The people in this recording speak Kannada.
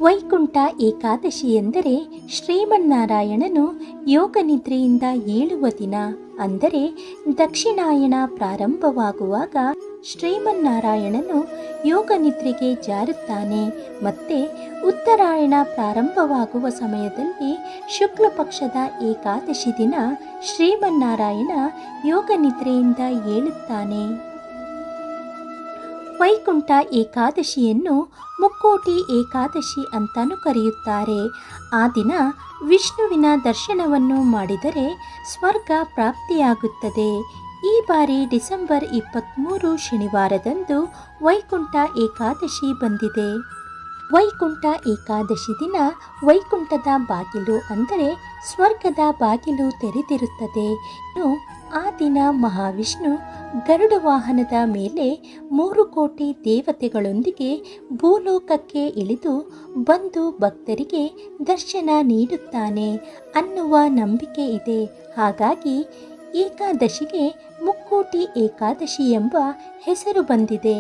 ವೈಕುಂಠ ಏಕಾದಶಿ ಎಂದರೆ ಶ್ರೀಮನ್ನಾರಾಯಣನು ಯೋಗನಿದ್ರೆಯಿಂದ ಏಳುವ ದಿನ. ಅಂದರೆ ದಕ್ಷಿಣಾಯಣ ಪ್ರಾರಂಭವಾಗುವಾಗ ಶ್ರೀಮನ್ನಾರಾಯಣನು ಯೋಗನಿದ್ರೆಗೆ ಜಾರುತ್ತಾನೆ. ಮತ್ತೆ ಉತ್ತರಾಯಣ ಪ್ರಾರಂಭವಾಗುವ ಸಮಯದಲ್ಲಿ ಶುಕ್ಲ ಪಕ್ಷದ ಏಕಾದಶಿ ದಿನ ಶ್ರೀಮನ್ನಾರಾಯಣ ಯೋಗನಿದ್ರೆಯಿಂದ ಏಳುತ್ತಾನೆ. ವೈಕುಂಠ ಏಕಾದಶಿಯನ್ನು ಮುಕ್ಕೋಟಿ ಏಕಾದಶಿ ಅಂತಲೂ ಕರೆಯುತ್ತಾರೆ. ಆ ದಿನ ವಿಷ್ಣುವಿನ ದರ್ಶನವನ್ನು ಮಾಡಿದರೆ ಸ್ವರ್ಗ ಪ್ರಾಪ್ತಿಯಾಗುತ್ತದೆ. ಈ ಬಾರಿ ಡಿಸೆಂಬರ್ 23 ಶನಿವಾರದಂದು ವೈಕುಂಠ ಏಕಾದಶಿ ಬಂದಿದೆ. ವೈಕುಂಠ ಏಕಾದಶಿ ದಿನ ವೈಕುಂಠದ ಬಾಗಿಲು ಅಂದರೆ ಸ್ವರ್ಗದ ಬಾಗಿಲು ತೆರೆದಿರುತ್ತದೆ. ಇನ್ನು ಆ ದಿನ ಮಹಾವಿಷ್ಣು ಗರುಡ ವಾಹನದ ಮೇಲೆ 3 ಕೋಟಿ ದೇವತೆಗಳೊಂದಿಗೆ ಭೂಲೋಕಕ್ಕೆ ಇಳಿದು ಬಂದು ಭಕ್ತರಿಗೆ ದರ್ಶನ ನೀಡುತ್ತಾನೆ ಅನ್ನುವ ನಂಬಿಕೆ ಇದೆ. ಹಾಗಾಗಿ ಏಕಾದಶಿಗೆ ಮುಕ್ಕೋಟಿ ಏಕಾದಶಿ ಎಂಬ ಹೆಸರು ಬಂದಿದೆ.